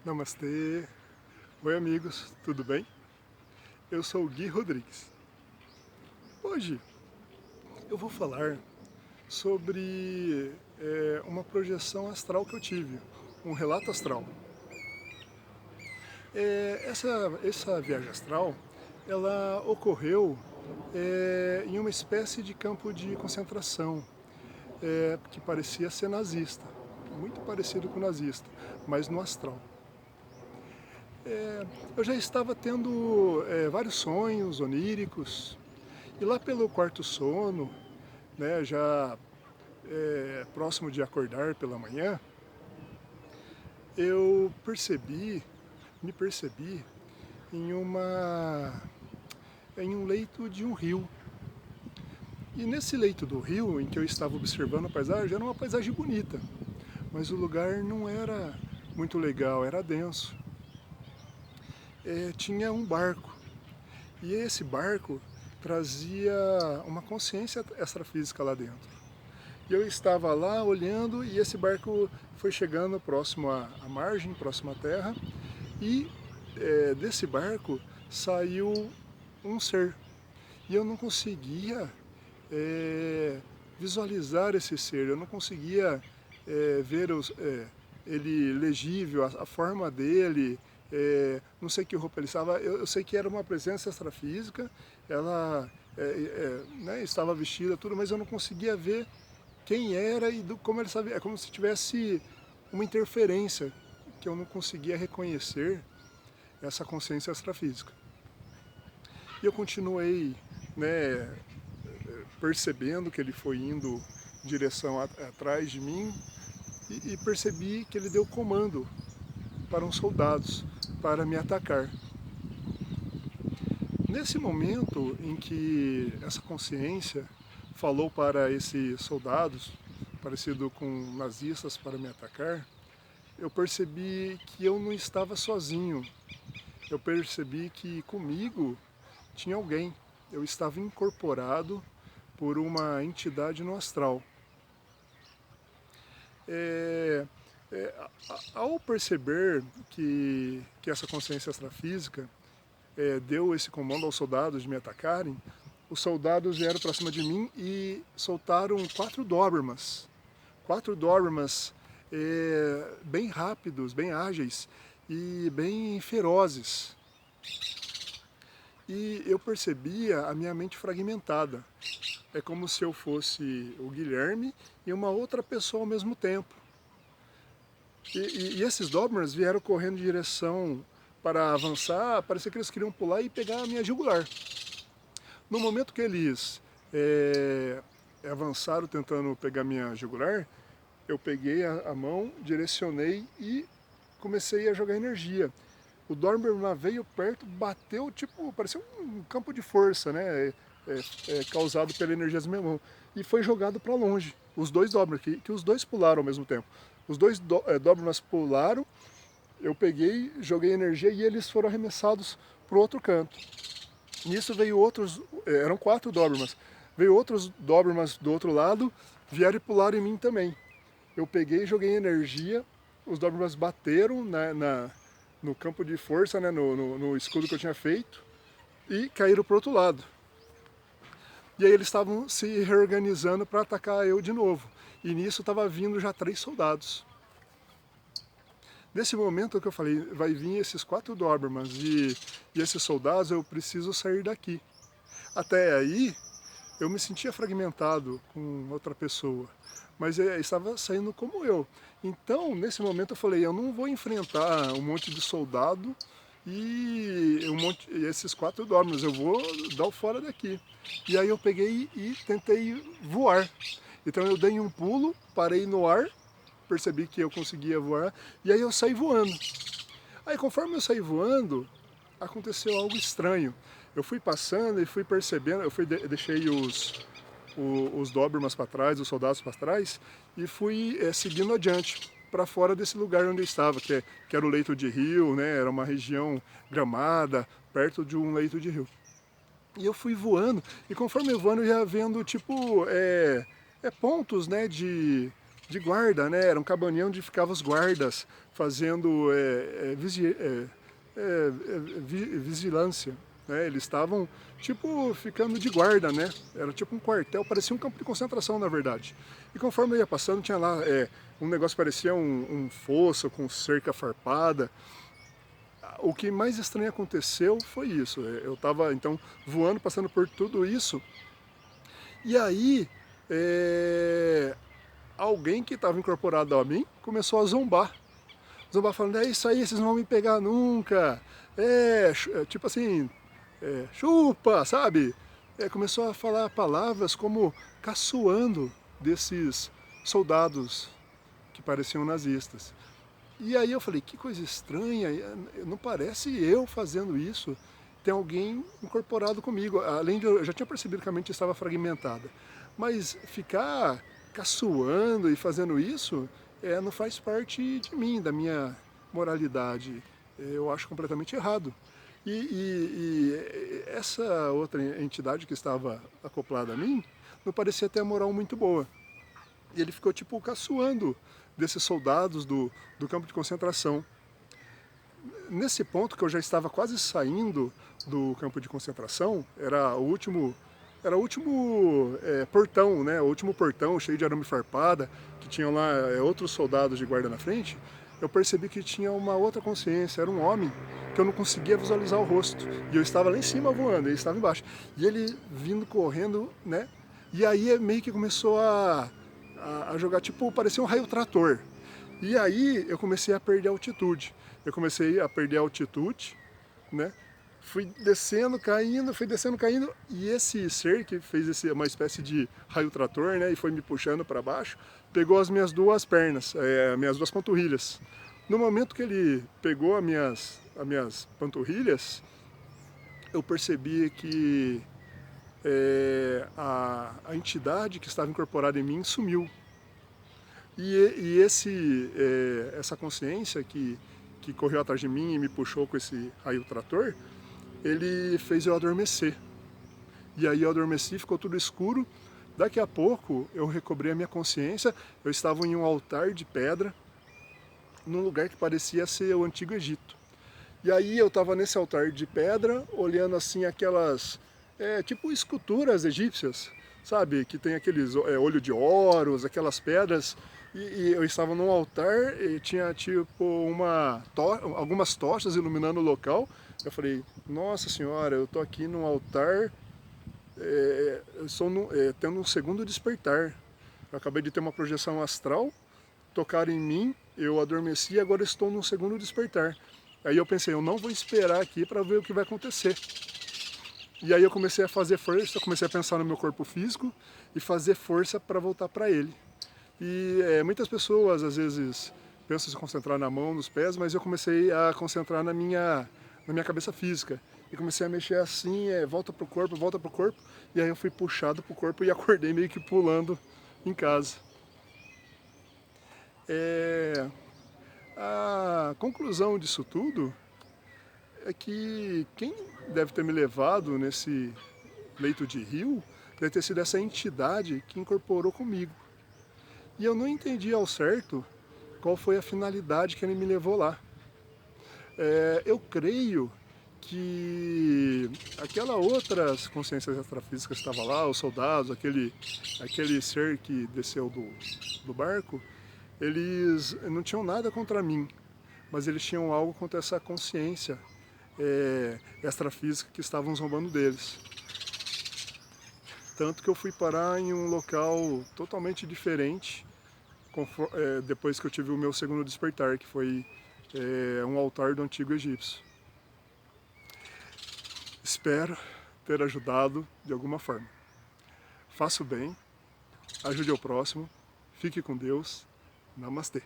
Namastê! Oi amigos, tudo bem? Eu sou o Gui Rodrigues. Hoje eu vou falar sobre uma projeção astral que eu tive, um relato astral. Essa viagem astral, ela ocorreu em uma espécie de campo de concentração, que parecia ser nazista, muito parecido com nazista, mas no astral. Eu já estava tendo vários sonhos oníricos, e lá pelo quarto sono, né, já próximo de acordar pela manhã, eu me percebi em em um leito de um rio. E nesse leito do rio, em que eu estava observando a paisagem, era uma paisagem bonita, mas o lugar não era muito legal, era denso. Tinha um barco, e esse barco trazia uma consciência extrafísica lá dentro. E eu estava lá olhando e esse barco foi chegando próximo à margem, próximo à terra, e desse barco saiu um ser. E eu não conseguia visualizar esse ser, eu não conseguia ver ele legível, a forma dele, não sei que roupa ele estava, eu sei que era uma presença extrafísica, ela né, estava vestida, tudo, mas eu não conseguia ver quem era e como ele sabia. É como se tivesse uma interferência que eu não conseguia reconhecer essa consciência extrafísica. E eu continuei, né, percebendo que ele foi indo em direção atrás de mim e percebi que ele deu comando para uns soldados para me atacar. Nesse momento em que essa consciência falou para esses soldados, parecido com nazistas, para me atacar, eu percebi que eu não estava sozinho. Eu percebi que comigo tinha alguém. Eu estava incorporado por uma entidade no astral. É, Ao perceber que essa consciência extrafísica deu esse comando aos soldados de me atacarem, os soldados vieram para cima de mim e soltaram 4 Dobermans. 4 Dobermans bem rápidos, bem ágeis e bem ferozes. E eu percebia a minha mente fragmentada. É como se eu fosse o Guilherme e uma outra pessoa ao mesmo tempo. E esses Dobermans vieram correndo em direção para avançar, parecia que eles queriam pular e pegar a minha jugular. No momento que eles avançaram tentando pegar minha jugular, eu peguei a mão, direcionei e comecei a jogar energia. O Doberman veio perto, bateu, tipo, parecia um campo de força, né? Causado pela energia da minha mão. E foi jogado para longe. Os dois Dobermans, que os dois pularam ao mesmo tempo. Os dois Dobermans pularam, eu peguei, joguei energia e eles foram arremessados para o outro canto. Nisso veio outros, eram 4 Dobermans. Veio outros Dobermans do outro lado, vieram e pularam em mim também. Eu peguei, joguei energia, os Dobermans bateram no campo de força, né, no escudo que eu tinha feito, e caíram para o outro lado. E aí eles estavam se reorganizando para atacar eu de novo. E nisso estava vindo já 3 soldados. Nesse momento que eu falei, vai vir esses 4 Dobermans e esses soldados, eu preciso sair daqui. Até aí, eu me sentia fragmentado com outra pessoa, mas estava saindo como eu. Então, nesse momento eu falei, eu não vou enfrentar um monte de soldado e esses 4 Dobermans, eu vou dar o fora daqui. E aí eu peguei e tentei voar. Então eu dei um pulo, parei no ar, percebi que eu conseguia voar, e aí eu saí voando. Aí conforme eu saí voando, aconteceu algo estranho. Eu fui passando e fui percebendo, deixei os Dobermans para trás, os soldados para trás, e fui seguindo adiante, para fora desse lugar onde eu estava, que era o leito de rio, né? Era uma região gramada, perto de um leito de rio. E eu fui voando, e conforme eu voando, eu ia vendo tipo pontos, né, de guarda, né? Era um cabanhão onde ficavam os guardas fazendo vigilância, né? Eles estavam tipo ficando de guarda, né? Era tipo um quartel, parecia um campo de concentração na verdade. E conforme eu ia passando tinha lá um negócio que parecia um fosso com cerca farpada. O que mais estranho aconteceu foi isso. Eu estava então voando, passando por tudo isso, e aí alguém que estava incorporado a mim começou a zombar. Zombar falando, é isso aí, vocês não vão me pegar nunca. Tipo assim, chupa, sabe? Começou a falar palavras como caçoando desses soldados que pareciam nazistas. E aí eu falei, que coisa estranha, não parece eu fazendo isso, tem alguém incorporado comigo. Além de eu já tinha percebido que a mente estava fragmentada, mas ficar caçoando e fazendo isso não faz parte de mim, da minha moralidade. Eu acho completamente errado. E essa outra entidade que estava acoplada a mim não parecia ter a moral muito boa. E ele ficou tipo caçoando desses soldados do campo de concentração. Nesse ponto que eu já estava quase saindo do campo de concentração, era o último portão, né? O último portão cheio de arame farpada, que tinham lá outros soldados de guarda na frente. Eu percebi que tinha uma outra consciência, era um homem que eu não conseguia visualizar o rosto. E eu estava lá em cima voando, ele estava embaixo. E ele vindo correndo, né? E aí meio que começou a jogar, tipo, parecia um raio trator. E aí eu comecei a perder a altitude. Eu comecei a perder a altitude, né? Fui descendo, caindo, e esse ser que fez uma espécie de raio trator, né, e foi me puxando para baixo, pegou as minhas duas pernas, minhas duas panturrilhas. No momento que ele pegou as minhas panturrilhas, eu percebi que a entidade que estava incorporada em mim sumiu. E essa consciência que correu atrás de mim e me puxou com esse raio trator, ele fez eu adormecer. E aí eu adormeci, ficou tudo escuro. Daqui a pouco eu recobrei a minha consciência, eu estava em um altar de pedra, num lugar que parecia ser o Antigo Egito. E aí eu estava nesse altar de pedra, olhando assim aquelas, tipo esculturas egípcias, sabe? Que tem aqueles olho de Horus, aquelas pedras. E eu estava num altar e tinha tipo algumas tochas iluminando o local. Eu falei, nossa senhora, eu tô aqui num altar, eu estou tendo um segundo despertar. Eu acabei de ter uma projeção astral, tocaram em mim, eu adormeci e agora estou num segundo despertar. Aí eu pensei, eu não vou esperar aqui para ver o que vai acontecer. E aí eu comecei a fazer força, comecei a pensar no meu corpo físico e fazer força para voltar para ele. E muitas pessoas às vezes pensam se concentrar na mão, nos pés, mas eu comecei a concentrar na minha cabeça física. E comecei a mexer assim, volta pro corpo, e aí eu fui puxado pro corpo e acordei meio que pulando em casa. A conclusão disso tudo é que quem deve ter me levado nesse leito de rio deve ter sido essa entidade que incorporou comigo. E eu não entendi ao certo qual foi a finalidade que ele me levou lá. Eu creio que aquela outra consciência extrafísica que estava lá, os soldados, aquele ser que desceu do barco, eles não tinham nada contra mim, mas eles tinham algo contra essa consciência extrafísica que estavam zombando deles. Tanto que eu fui parar em um local totalmente diferente depois que eu tive o meu segundo despertar, que foi um altar do Antigo Egípcio. Espero ter ajudado de alguma forma. Faça o bem, ajude ao próximo, fique com Deus. Namastê.